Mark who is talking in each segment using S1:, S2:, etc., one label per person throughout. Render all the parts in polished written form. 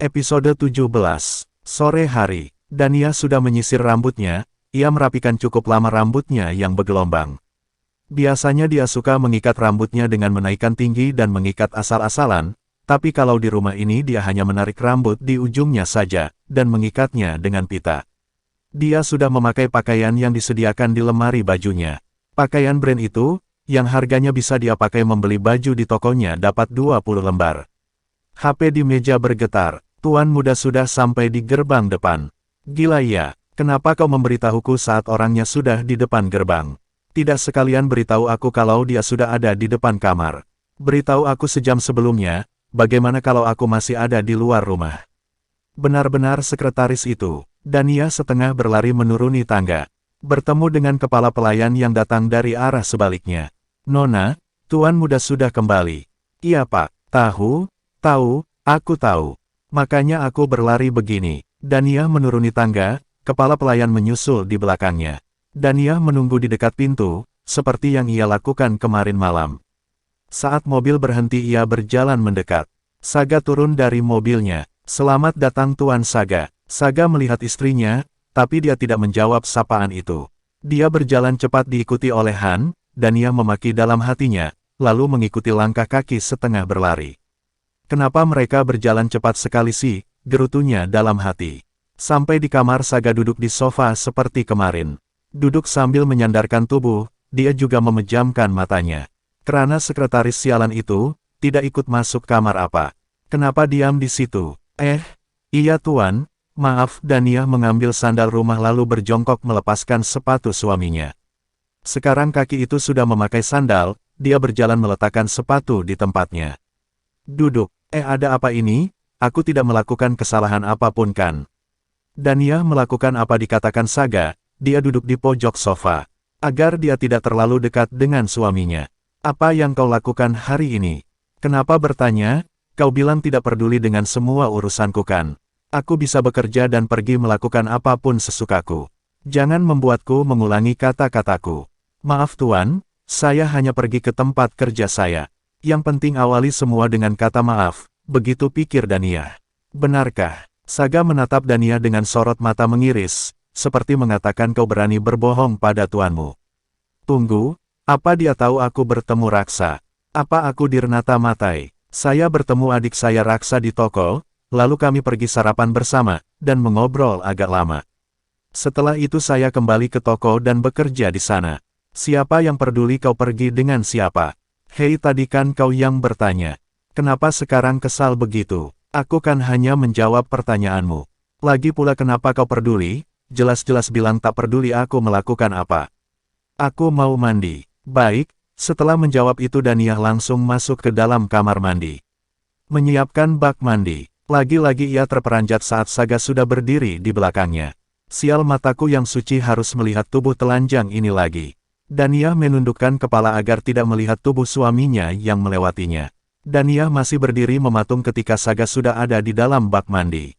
S1: Episode 17. Sore hari, Dania sudah menyisir rambutnya, ia merapikan cukup lama rambutnya yang bergelombang. Biasanya dia suka mengikat rambutnya dengan menaikkan tinggi dan mengikat asal-asalan, tapi kalau di rumah ini dia hanya menarik rambut di ujungnya saja, dan mengikatnya dengan pita. Dia sudah memakai pakaian yang disediakan di lemari bajunya. Pakaian brand itu, yang harganya bisa dia pakai membeli baju di tokonya dapat 20 lembar. HP di meja bergetar. Tuan muda sudah sampai di gerbang depan. Gila ya, kenapa kau memberitahuku saat orangnya sudah di depan gerbang? Tidak sekalian beritahu aku kalau dia sudah ada di depan kamar. Beritahu aku sejam sebelumnya, bagaimana kalau aku masih ada di luar rumah? Benar-benar sekretaris itu. Dania setengah berlari menuruni tangga. Bertemu dengan kepala pelayan yang datang dari arah sebaliknya. Nona, tuan muda sudah kembali. Iya pak, tahu, aku tahu. Makanya aku berlari begini. Dania menuruni tangga, kepala pelayan menyusul di belakangnya. Dania menunggu di dekat pintu, seperti yang ia lakukan kemarin malam. Saat mobil berhenti ia berjalan mendekat. Saga turun dari mobilnya. Selamat datang Tuan Saga. Saga melihat istrinya, tapi dia tidak menjawab sapaan itu. Dia berjalan cepat diikuti oleh Han, Dania memaki dalam hatinya, lalu mengikuti langkah kaki setengah berlari. Kenapa mereka berjalan cepat sekali sih, gerutunya dalam hati. Sampai di kamar Saga duduk di sofa seperti kemarin. Duduk sambil menyandarkan tubuh, dia juga memejamkan matanya. Kerana sekretaris sialan itu, tidak ikut masuk kamar apa. Kenapa diam di situ? Iya tuan, maaf. Dania mengambil sandal rumah lalu berjongkok melepaskan sepatu suaminya. Sekarang kaki itu sudah memakai sandal, dia berjalan meletakkan sepatu di tempatnya. Duduk. Ada apa ini? Aku tidak melakukan kesalahan apapun kan? Dania melakukan apa dikatakan Saga, dia duduk di pojok sofa. Agar dia tidak terlalu dekat dengan suaminya. Apa yang kau lakukan hari ini? Kenapa bertanya? Kau bilang tidak peduli dengan semua urusanku kan? Aku bisa bekerja dan pergi melakukan apapun sesukaku. Jangan membuatku mengulangi kata-kataku. Maaf tuan, saya hanya pergi ke tempat kerja saya. Yang penting awali semua dengan kata maaf, begitu pikir Dania. Benarkah? Saga menatap Dania dengan sorot mata mengiris, seperti mengatakan kau berani berbohong pada tuanmu. Tunggu, apa dia tahu aku bertemu Raksa? Apa aku di Renata Matai? Saya bertemu adik saya Raksa di toko, lalu kami pergi sarapan bersama, dan mengobrol agak lama. Setelah itu saya kembali ke toko dan bekerja di sana. Siapa yang peduli kau pergi dengan siapa? Hei tadi kan kau yang bertanya. Kenapa sekarang kesal begitu? Aku kan hanya menjawab pertanyaanmu. Lagi pula kenapa kau peduli? Jelas-jelas bilang tak peduli aku melakukan apa. Aku mau mandi. Baik, setelah menjawab itu Dania langsung masuk ke dalam kamar mandi. Menyiapkan bak mandi. Lagi-lagi ia terperanjat saat Saga sudah berdiri di belakangnya. Sial mataku yang suci harus melihat tubuh telanjang ini lagi. Dania menundukkan kepala agar tidak melihat tubuh suaminya yang melewatinya. Dania masih berdiri mematung ketika Saga sudah ada di dalam bak mandi.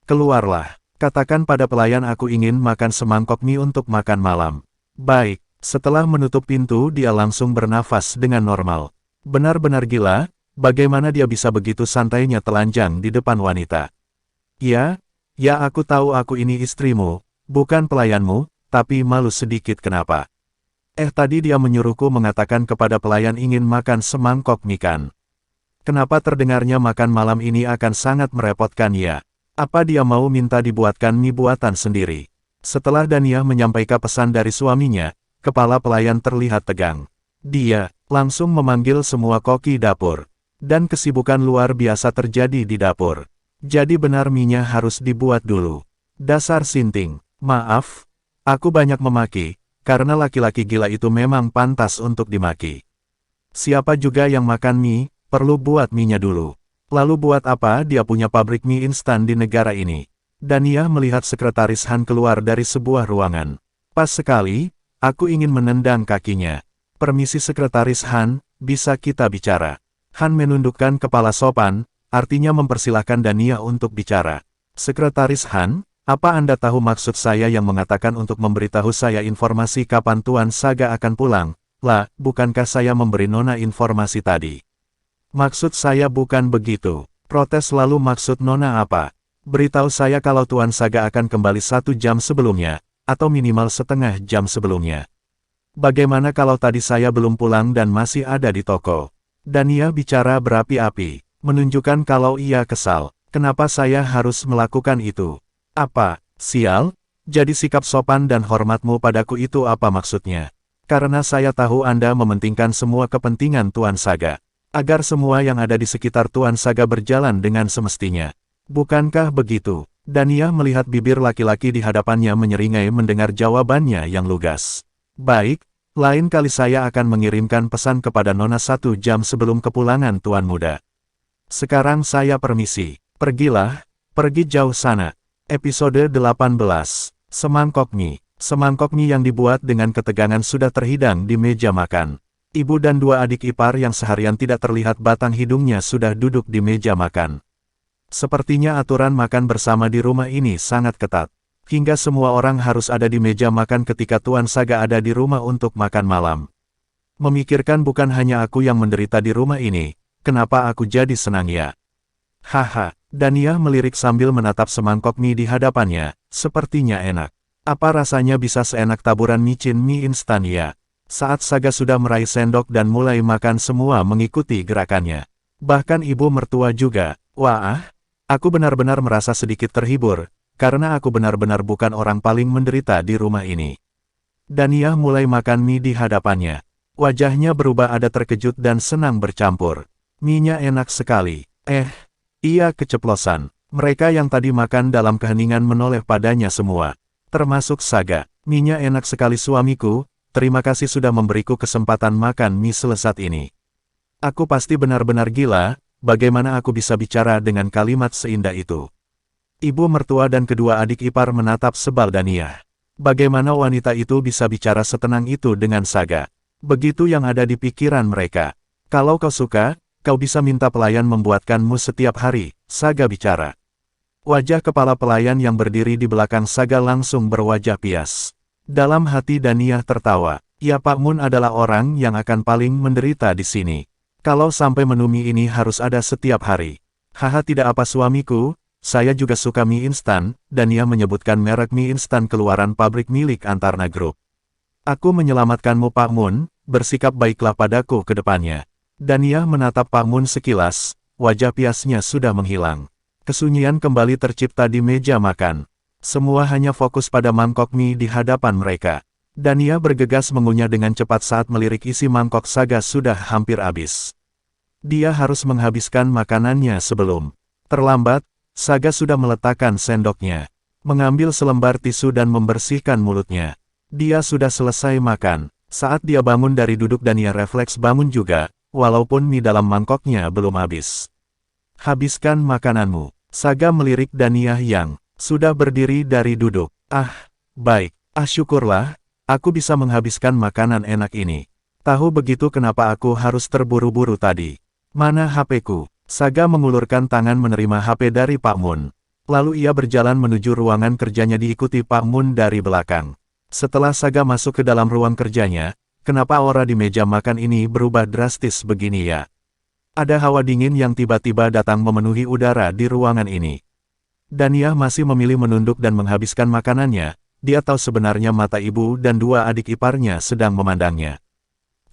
S1: Keluarlah, katakan pada pelayan aku ingin makan semangkok mie untuk makan malam. Baik, setelah menutup pintu dia langsung bernafas dengan normal. Benar-benar gila, bagaimana dia bisa begitu santainya telanjang di depan wanita. Ya aku tahu aku ini istrimu, bukan pelayanmu, tapi malu sedikit kenapa? Tadi dia menyuruhku mengatakan kepada pelayan ingin makan semangkok mie kan. Kenapa terdengarnya makan malam ini akan sangat merepotkan ya? Apa dia mau minta dibuatkan mie buatan sendiri? Setelah Dania menyampaikan pesan dari suaminya, kepala pelayan terlihat tegang. Dia langsung memanggil semua koki dapur. Dan kesibukan luar biasa terjadi di dapur. Jadi benar mie-nya harus dibuat dulu. Dasar sinting. Maaf, aku banyak memaki. Karena laki-laki gila itu memang pantas untuk dimaki. Siapa juga yang makan mie, perlu buat mie-nya dulu. Lalu buat apa dia punya pabrik mie instan di negara ini? Dania melihat sekretaris Han keluar dari sebuah ruangan. Pas sekali, aku ingin menendang kakinya. Permisi sekretaris Han, bisa kita bicara? Han menundukkan kepala sopan, artinya mempersilahkan Dania untuk bicara. Sekretaris Han, apa Anda tahu maksud saya yang mengatakan untuk memberitahu saya informasi kapan Tuan Saga akan pulang? Lah, bukankah saya memberi Nona informasi tadi? Maksud saya bukan begitu. Protes lalu maksud Nona apa? Beritahu saya kalau Tuan Saga akan kembali 1 jam sebelumnya, atau minimal setengah jam sebelumnya. Bagaimana kalau tadi saya belum pulang dan masih ada di toko? Dania bicara berapi-api, menunjukkan kalau ia kesal. Kenapa saya harus melakukan itu? Apa, sial? Jadi sikap sopan dan hormatmu padaku itu apa maksudnya? Karena saya tahu Anda mementingkan semua kepentingan Tuan Saga. Agar semua yang ada di sekitar Tuan Saga berjalan dengan semestinya. Bukankah begitu? Dania melihat bibir laki-laki di hadapannya menyeringai mendengar jawabannya yang lugas. Baik, lain kali saya akan mengirimkan pesan kepada Nona 1 jam sebelum kepulangan Tuan Muda. Sekarang saya permisi. Pergilah, pergi jauh sana. Episode 18. Semangkok mie. Semangkok mie yang dibuat dengan ketegangan sudah terhidang di meja makan. Ibu dan 2 adik ipar yang seharian tidak terlihat batang hidungnya sudah duduk di meja makan. Sepertinya aturan makan bersama di rumah ini sangat ketat. Hingga semua orang harus ada di meja makan ketika Tuan Saga ada di rumah untuk makan malam. Memikirkan bukan hanya aku yang menderita di rumah ini, kenapa aku jadi senang ya? Haha, Dania melirik sambil menatap semangkok mie di hadapannya, sepertinya enak. Apa rasanya bisa seenak taburan micin mie instan ya? Saat Saga sudah meraih sendok dan mulai makan semua mengikuti gerakannya. Bahkan ibu mertua juga, wah, aku benar-benar merasa sedikit terhibur, karena aku benar-benar bukan orang paling menderita di rumah ini. Dania mulai makan mie di hadapannya. Wajahnya berubah ada terkejut dan senang bercampur. Mie-nya enak sekali. Ia keceplosan. Mereka yang tadi makan dalam keheningan menoleh padanya semua. Termasuk Saga. Mie-nya enak sekali suamiku, terima kasih sudah memberiku kesempatan makan mie selezat ini. Aku pasti benar-benar gila, bagaimana aku bisa bicara dengan kalimat seindah itu. Ibu mertua dan kedua adik ipar menatap sebal Dania. Bagaimana wanita itu bisa bicara setenang itu dengan Saga? Begitu yang ada di pikiran mereka. Kalau kau suka, kau bisa minta pelayan membuatkanmu setiap hari, Saga bicara. Wajah kepala pelayan yang berdiri di belakang Saga langsung berwajah pias. Dalam hati Dania tertawa. Ya Pak Mun adalah orang yang akan paling menderita di sini. Kalau sampai menu mie ini harus ada setiap hari. Haha tidak apa suamiku, saya juga suka mie instan, Dania menyebutkan merek mie instan keluaran pabrik milik Antarna Group. Aku menyelamatkanmu Pak Mun, bersikap baiklah padaku ke depannya. Dania menatap Pak Mun sekilas, wajah piasnya sudah menghilang. Kesunyian kembali tercipta di meja makan. Semua hanya fokus pada mangkok mie di hadapan mereka. Dania bergegas mengunyah dengan cepat saat melirik isi mangkok Saga sudah hampir habis. Dia harus menghabiskan makanannya sebelum terlambat. Saga sudah meletakkan sendoknya, mengambil selembar tisu dan membersihkan mulutnya. Dia sudah selesai makan. Saat dia bangun dari duduk Dania refleks bangun juga, walaupun mie dalam mangkoknya belum habis. Habiskan makananmu. Saga melirik Dania yang sudah berdiri dari duduk. Baik. Syukurlah, aku bisa menghabiskan makanan enak ini. Tahu begitu kenapa aku harus terburu-buru tadi. Mana HP-ku? Saga mengulurkan tangan menerima HP dari Pak Mun. Lalu ia berjalan menuju ruangan kerjanya diikuti Pak Mun dari belakang. Setelah Saga masuk ke dalam ruang kerjanya, kenapa aura di meja makan ini berubah drastis begini ya? Ada hawa dingin yang tiba-tiba datang memenuhi udara di ruangan ini. Dania masih memilih menunduk dan menghabiskan makanannya, dia tahu sebenarnya mata ibu dan 2 adik iparnya sedang memandangnya.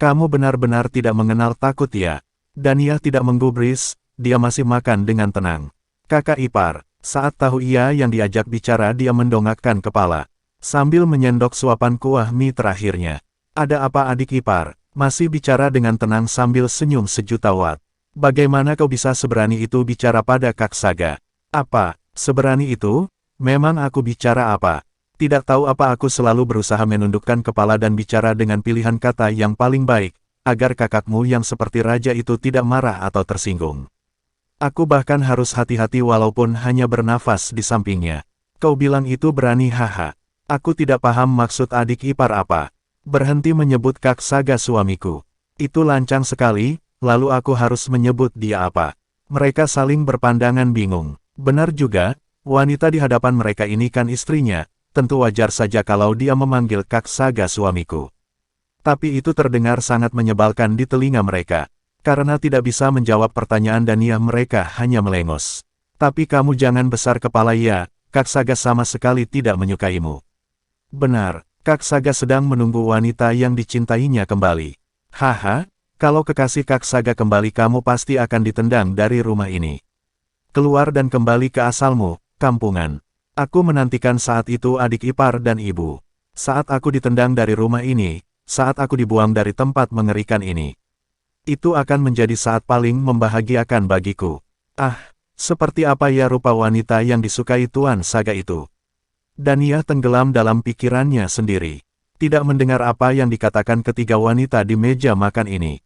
S1: Kamu benar-benar tidak mengenal takut ya? Dania tidak menggubris. Dia masih makan dengan tenang. Kakak ipar, saat tahu ia yang diajak bicara dia mendongakkan kepala. Sambil menyendok suapan kuah mie terakhirnya. Ada apa adik ipar? Masih bicara dengan tenang sambil senyum sejuta watt. Bagaimana kau bisa seberani itu bicara pada Kak Saga? Apa, seberani itu? Memang aku bicara apa? Tidak tahu apa aku selalu berusaha menundukkan kepala dan bicara dengan pilihan kata yang paling baik, agar kakakmu yang seperti raja itu tidak marah atau tersinggung. Aku bahkan harus hati-hati walaupun hanya bernafas di sampingnya. Kau bilang itu berani haha. Aku tidak paham maksud adik ipar apa. Berhenti menyebut Kak Saga suamiku. Itu lancang sekali, lalu aku harus menyebut dia apa. Mereka saling berpandangan bingung. Benar juga, wanita di hadapan mereka ini kan istrinya, tentu wajar saja kalau dia memanggil Kak Saga suamiku. Tapi itu terdengar sangat menyebalkan di telinga mereka. Karena tidak bisa menjawab pertanyaan Dania, mereka hanya melengos. Tapi kamu jangan besar kepala ya, Kak Saga sama sekali tidak menyukaimu. Benar, Kak Saga sedang menunggu wanita yang dicintainya kembali. Haha, kalau kekasih Kak Saga kembali kamu pasti akan ditendang dari rumah ini. Keluar dan kembali ke asalmu, kampungan. Aku menantikan saat itu adik ipar dan ibu. Saat aku ditendang dari rumah ini, saat aku dibuang dari tempat mengerikan ini. Itu akan menjadi saat paling membahagiakan bagiku. Ah, seperti apa ya rupa wanita yang disukai Tuan Saga itu? Dania tenggelam dalam pikirannya sendiri. Tidak mendengar apa yang dikatakan ketiga wanita di meja makan ini.